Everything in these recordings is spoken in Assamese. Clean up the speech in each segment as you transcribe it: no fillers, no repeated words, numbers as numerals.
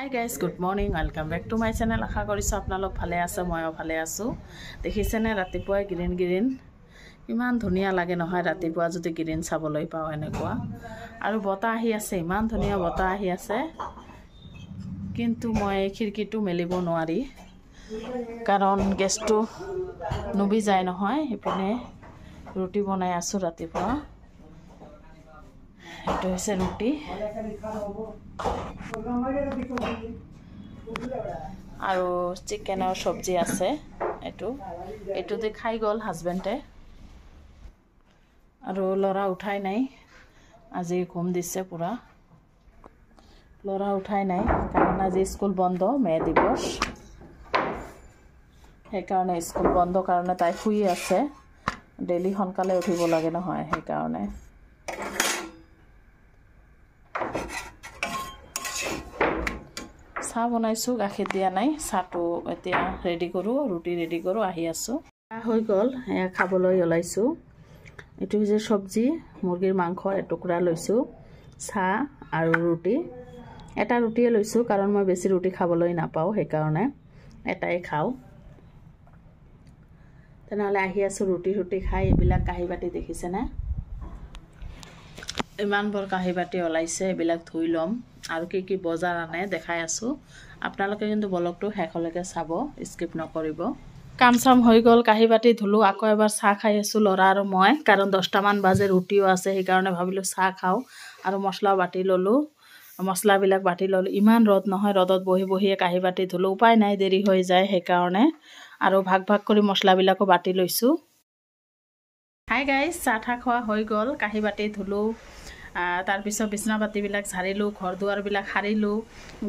Hi guys, good morning. Welcome back to my channel. আশা কৰিছো আপোনালোক ভালে আছে, ময়ো ভালে আছো। দেখিছেনে ৰাতিপুৱা গ্ৰীণ ইমান ধুনীয়া লাগে নহয় ৰাতিপুৱা যদি গ্ৰীণ চাবলৈ পাও এনেকুৱা। আৰু বতাহ আহি আছে, ইমান ধুনীয়া বতাহ আহি আছে। কিন্তু মই খিৰকিটো মেলিব নোৱাৰি কাৰণ গেছটো নুবি যায় নহয়। এপিনে ৰুটি বনাই আছো ৰাতিপুৱা। এটো হৈছে ৰুটি আৰু চিকেনৰ সবজি আছে। এটো দি খাই গল হাজবেণ্ডে আৰু লৰা উঠাই নাই। আজি ঘুম দিছে পুৰা। লৰা উঠাই নাই কাৰণ আজি স্কুল বন্ধ, মে দিৱস। সেইকাৰণে স্কুল বন্ধ কাৰণে তাই শুই আছে। ডেইলি সোনকালে উঠিব লাগে নহয়, সেইকাৰণে। চাহ বনাইছো, গাখীৰ দিয়া নাই। চাহটো এতিয়া ৰেডি কৰো, ৰুটি ৰেডি কৰো, আহি আছো। হৈ গল, খাবলৈ ওলাইছো। এটো হৈছে সবজি, মুৰ্গীৰ মাংস এটুকুৰা লৈছো, চাহ আৰু ৰুটি। এটা ৰুটিয়ে লৈছো কাৰণ মই বেছি ৰুটি খাবলৈ নাপাও, সেইকাৰণে এটাই খাও। তেনেহলে আহি আছো ৰুটি খাই। এইবিলাক কাঁহী বাটি দেখিছে না, ইমান বৰ কাঁহী বাটি ওলাইছে। এইবিলাক ধুই লম আৰু কি বজাৰ আনে দেখাই আছো। আপোনালোকে কিন্তু ব্লগটো শেষলৈকে চাব, স্কিপ নকৰিব। কাম চাম হৈ গল, কাঁহী বাটি ধুলো। আকৌ এবাৰ চাহ খাই আছো লৰা আৰু মই, কাৰণ 10টা মান বাজে, ৰুটিও আছে। সেইকাৰণে ভাবিলো চাহ খাও আৰু মছলা বাটি ললো। মছলাবিলাক বাটি ললো। ইমান ৰদ নহয়, ৰদত বহি বহিয়ে কাঁহী বাটি ধুলো। উপায় নাই, দেৰি হৈ যায় সেইকাৰণে। আৰু ভাগ কৰি মছলাবিলাকো বাটি লৈছো। হাই গাইজ, চাহ খোৱা হৈ গল, কাঁহী বাটি ধুলো। তাৰপিছত বিছনা পাতিবিলাক ঝাৰিলো, ঘৰ দুৱাৰবিলাক সাৰিলো।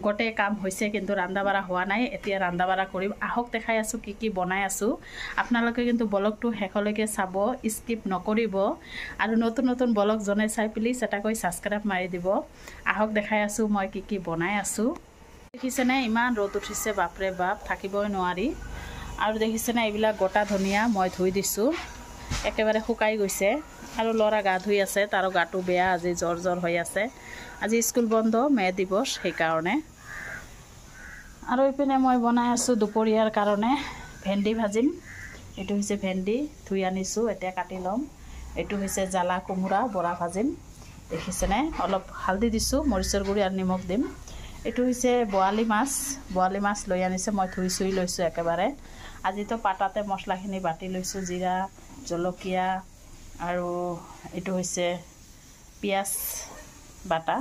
গোটেই কাম হৈছে, কিন্তু ৰান্ধা বাঢ়া হোৱা নাই। এতিয়া ৰান্ধা বাঢ়া কৰিম। আহক দেখাই আছো কি বনাই আছো। আপোনালোকে কিন্তু ব্লগটো শেষলৈকে চাব, স্কিপ নকৰিব। আৰু নতুন ব্লগ জনে চাই প্লিজ এটাকৈ সাবস্ক্ৰাইব মাৰি দিব। আহক দেখাই আছো মই কি বনাই আছো। দেখিছেনে ইমান ৰ'দ উঠিছে, বাপৰে বাপ, থাকিবই নোৱাৰি। আৰু দেখিছেনে এইবিলাক গোটা ধনিয়া মই ধুই দিছো, একেবাৰে শুকাই গৈছে। আৰু লৰা গা ধুই আছে, তাৰো গাটো বেয়া, আজি জ্বৰ হৈ আছে। আজি স্কুল বন্ধ, মে দিৱস, সেইকাৰণে। আৰু ইপিনে মই বনাই আছো দুপৰীয়াৰ কাৰণে ভেন্দি ভাজিম। এইটো হৈছে ভেন্দি, ধুই আনিছো, এতিয়া কাটি লম। এইটো হৈছে জ্বালা কোমোৰা, বৰা ভাজিম। দেখিছেনে অলপ হালধি দিছো, মৰিচৰ গুড়ি আৰু নিমখ দিম। এইটো হৈছে বোৱালি মাছ লৈ আনিছে। মই ধুই লৈছো একেবাৰে। আজিতো পাতাতে মছলাখিনি বাটি লৈছো, জিৰা, জলকীয়া আৰু এইটো হৈছে পিঁয়াজ বাটা,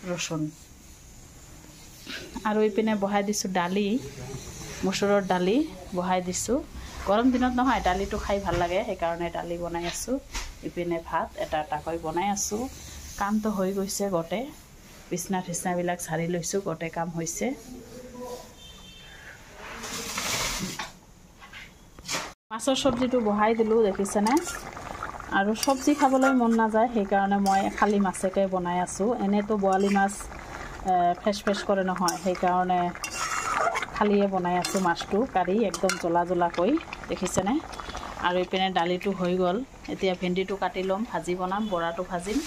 ৰচুন। আৰু ইপিনে বহাই দিছো দালি, মচুৰৰ দালি বহাই দিছো। গৰম দিনত নহয়, দালিটো খাই ভাল লাগে, সেইকাৰণে দালি বনাই আছো। ইপিনে ভাত এটাকৈ বনাই আছো। কামটো হৈ গৈছে গোটেই। বিছনাবিলাক ঝাৰি লৈছো, গোটেই কাম হৈছে। মাছৰ চব্জিটো বহাই দিলো, দেখিছেনে। আৰু চব্জি খাবলৈ মন নাযায়, সেইকাৰণে মই খালি মাছকে বনাই আছো। এনেতো বোৱালি মাছ ফেচ কৰে নহয়, সেইকাৰণে খালিয়ে বনাই আছো মাছটো কাঢ়ি, একদম জ্বলাকৈ। দেখিছেনে। আৰু ইপিনে দালিটো হৈ গল। এতিয়া ভেন্দিটো কাটি ল'ম, ভাজি বনাম, বৰাটো ভাজিম।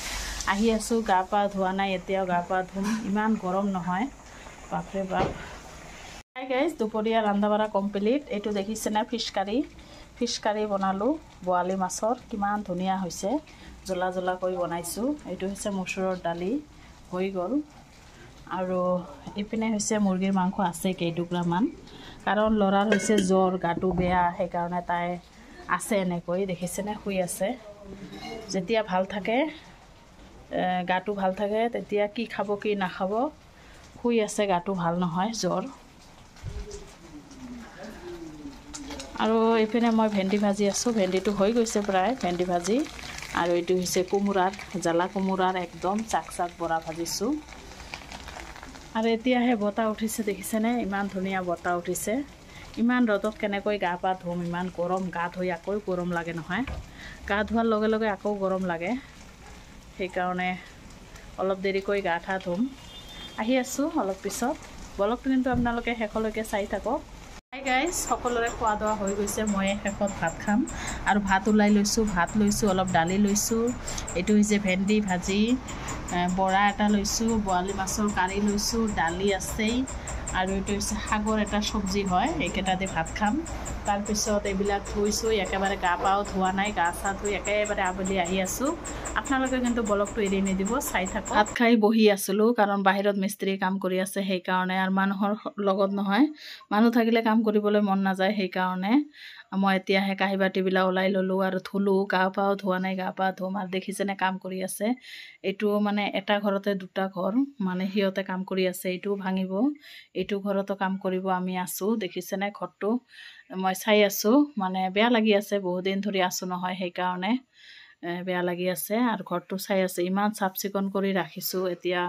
আহি আছো, গা পা ধোৱা নাই, এতিয়াও গা পা ধুম। ইমান গৰম নহয়, বাপৰে বাপ। হাই গাইজ, দুপৰীয়া ৰন্ধা বাঢ়া কমপ্লিট। এইটো দেখিছেনে ফিছ কাৰী বনালো বোৱালি মাছৰ, কিমান ধুনীয়া হৈছে। জ্বলাকৈ বনাইছো। এইটো হৈছে মচুৰৰ দালি, হৈ গল। আৰু ইপিনে হৈছে মুৰ্গীৰ মাংস আছে কেইটুকুৰামান, কাৰণ লৰাৰ হৈছে জ্বৰ, গাটো বেয়া, সেইকাৰণে তাই আছে এনেকৈ। দেখিছেনে, শুই আছে। যেতিয়া গাটো ভাল থাকে তেতিয়া কি খাব কি নাখাব, শুই আছে, গাটো ভাল নহয়, জ্বৰ। আৰু এইপিনে মই ভেন্দি ভাজি আছো। ভেন্দিটো হৈ গৈছে প্ৰায়, ভেন্দি ভাজি। আৰু এইটো হৈছে জ্বালা কোমোৰাৰ একদম চাক বৰা ভাজিছো। আৰু এতিয়াহে বতাহ উঠিছে, দেখিছেনে, ইমান ধুনীয়া বতাহ উঠিছে। ইমান ৰ'দত কেনেকৈ গা পা ধুম, ইমান গৰম। গা ধুই আকৌ গৰম লাগে নহয়, গা ধোৱাৰ লগে লগে আকৌ গৰম লাগে। সেইকাৰণে অলপ দেৰিকৈ গা ধুম। আহি আছো অলপ পিছত। ব্লগটো কিন্তু আপোনালোকে শেষলৈকে চাই থাকক। হাই গাইজ সকলোৰে খোৱা দোৱা হৈ গৈছে মই শেষত ভাত খাম আৰু ভাত ওলাই লৈছোঁ ভাত লৈছোঁ অলপ দালি লৈছোঁ এইটো হৈছে ভেন্দি ভাজি বৰা এটা লৈছোঁ বৰালি মাছৰ কাৰি লৈছোঁ দালি আছেই আৰু এইটো হৈছে শাকৰ এটা চব্জি হয় এইকেইটা দি ভাত খাম তাৰপিছত এইবিলাক ধুইছোঁ একেবাৰে গা পাও ধোৱা নাই গা চা ধুই একেবাৰে আবেলি আহি আছোঁ আপোনালোকে কিন্তু ব্লগটো এৰি নিদিব চাই থাকক ভাত খাই বহি আছিলোঁ কাৰণ বাহিৰত মিস্ত্ৰী কাম কৰি আছে সেইকাৰণে আৰু মানুহৰ লগত নহয় মানুহ থাকিলে কাম কৰিবলৈ মন নাযায় সেইকাৰণে মই এতিয়াহে কাঁহী বাতিবিলাক ওলাই ল'লোঁ আৰু ধুলোঁ গা পাও ধোৱা নাই গা পা ধুম আৰু দেখিছেনে কাম কৰি আছে এইটো মানে এটা ঘৰতে দুটা ঘৰ মানে সিহঁতে কাম কৰি আছে এইটোও ভাঙিব এইটো ঘৰতো কাম কৰিব আমি আছোঁ দেখিছেনে ঘৰটো মই চাই আছোঁ মানে বেয়া লাগি আছে বহুত দিন ধৰি আছোঁ নহয় সেইকাৰণে বেয়া লাগি আছে আৰু ঘৰটো চাই আছে ইমান চাফ চিকুণ কৰি ৰাখিছোঁ এতিয়া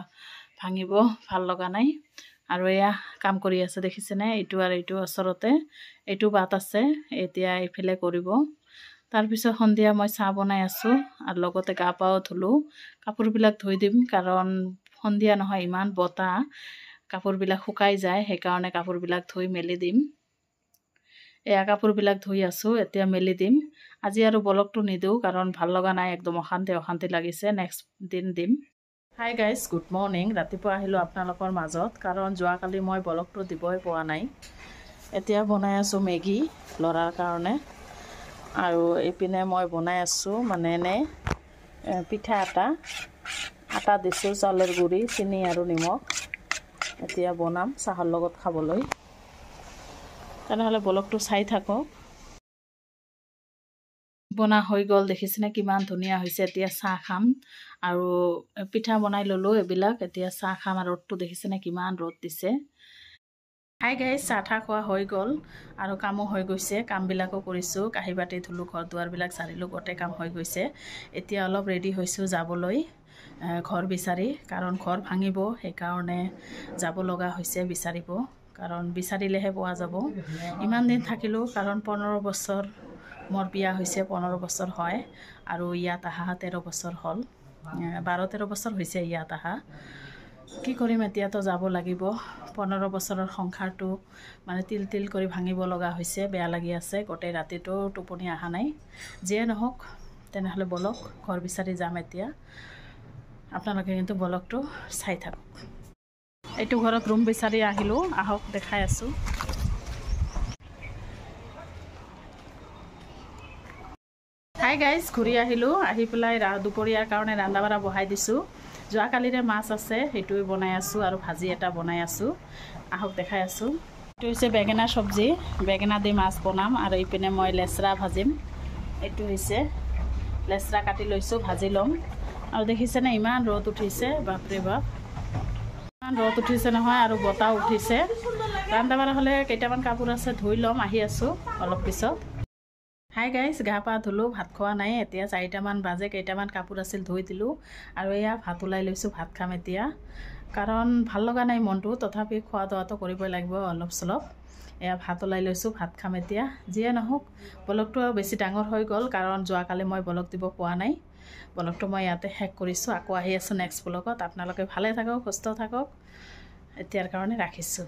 ভাঙিব ভাল লগা নাই আৰু এয়া কাম কৰি আছে দেখিছেনে এইটো আৰু এইটো ওচৰতে এইটো বাট আছে এতিয়া এইফালে কৰিব তাৰপিছত সন্ধিয়া মই চাহ বনাই আছোঁ আৰু লগতে গা পাও ধুলোঁ কাপোৰবিলাক ধুই দিম কাৰণ সন্ধিয়া নহয় ইমান বতাহ কাপোৰবিলাক শুকাই যায় সেইকাৰণে কাপোৰবিলাক ধুই মেলি দিম এয়া কাপোৰবিলাক ধুই আছোঁ এতিয়া মেলি দিম আজি আৰু ব্লগটো নিদিওঁ কাৰণ ভাল লগা নাই একদম অশান্তি লাগিছে নেক্সট দিন দিম হাই গাইজ গুড মৰ্ণিং ৰাতিপুৱা আহিলোঁ আপোনালোকৰ মাজত কাৰণ যোৱাকালি মই ব্লগটো দিবই পোৱা নাই এতিয়া বনাই আছোঁ মেগী ল'ৰাৰ কাৰণে আৰু এইপিনে মই বনাই আছোঁ মানে এনে পিঠা আটা দিছোঁ চাউলৰ গুড়ি চেনি আৰু নিমখ এতিয়া বনাম চাহৰ লগত খাবলৈ তেনেহ'লে ব্লগটো চাই থাকক বনা হৈ গ'ল দেখিছেনে কিমান ধুনীয়া হৈছে এতিয়া চাহ খাম আৰু পিঠা বনাই ল'লোঁ এইবিলাক এতিয়া চাহ খাম আৰু ৰ'দটো দেখিছেনে কিমান ৰ'দ দিছে হাই গাইজ চাহ ঠাহ খোৱা হৈ গ'ল আৰু কামো হৈ গৈছে কামবিলাকো কৰিছোঁ কাঁহী বাতি ধুলোঁ ঘৰ দুৱাৰবিলাক চাৰিলোঁ গোটেই কাম হৈ গৈছে এতিয়া অলপ ৰেডি হৈছোঁ যাবলৈ ঘৰ বিচাৰি কাৰণ ঘৰ ভাঙিব সেইকাৰণে যাব লগা হৈছে বিচাৰিব কাৰণ বিচাৰিলেহে পোৱা যাব ইমান দিন থাকিলোঁ কাৰণ 15 বছৰ মোৰ বিয়া হৈছে 15 বছৰ হয় আৰু ইয়াত আহা 13 বছৰ হ'ল 12-13 বছৰ হৈছে ইয়াত আহা কি কৰিম এতিয়াতো যাব লাগিব 15 বছৰৰ সংসাৰটো মানে তিল কৰি ভাঙিব লগা হৈছে বেয়া লাগি আছে গোটেই ৰাতিটো টোপনি অহা নাই যিয়ে নহওক তেনেহ'লে বলক ঘৰ বিচাৰি যাম এতিয়া আপোনালোকে কিন্তু ব্লগটো চাই থাকক এইটো ঘৰত ৰুম বিচাৰি আহিলোঁ আহক দেখাই আছোঁ হাই গাইজ ঘূৰি আহিলোঁ আহি পেলাই দুপৰীয়াৰ কাৰণে ৰান্ধা বাঢ়া বহাই দিছোঁ যোৱাকালিৰে মাছ আছে সেইটোৱে বনাই আছোঁ আৰু ভাজি এটা বনাই আছোঁ আহক দেখাই আছোঁ এইটো হৈছে বেঙেনা চব্জি বেঙেনা দি মাছ বনাম আৰু ইপিনে মই লেচৰা ভাজিম এইটো হৈছে লেচৰা কাটি লৈছোঁ ভাজি ল'ম আৰু দেখিছেনে ইমান ৰ'দ উঠিছে বাপৰে বাপ ইমান ৰ'দ উঠিছে নহয় আৰু বতাহ উঠিছে ৰান্ধা বাঢ়া হ'লে কেইটামান কাপোৰ আছে ধুই ল'ম আহি আছোঁ অলপ পিছত হাই গাইজ গা পা ধুলোঁ ভাত খোৱা নাই এতিয়া 4টামান বাজে কেইটামান কাপোৰ আছিল ধুই দিলোঁ আৰু এয়া ভাত ওলাই লৈছোঁ ভাত খাম এতিয়া কাৰণ ভাল লগা নাই মনটো তথাপি খোৱা দোৱাটো কৰিবই লাগিব অলপ চলপ এয়া ভাত ওলাই লৈছোঁ ভাত খাম এতিয়া যিয়ে নহওক ব্লগটো বেছি ডাঙৰ হৈ গ'ল কাৰণ যোৱাকালি মই ব্লগ দিব পোৱা নাই ব্লগটো মই ইয়াতে শেষ কৰিছোঁ আকৌ আহি আছোঁ নেক্সট ব্লগত আপোনালোকে ভালে থাকক সুস্থ থাকক এতিয়াৰ কাৰণে ৰাখিছোঁ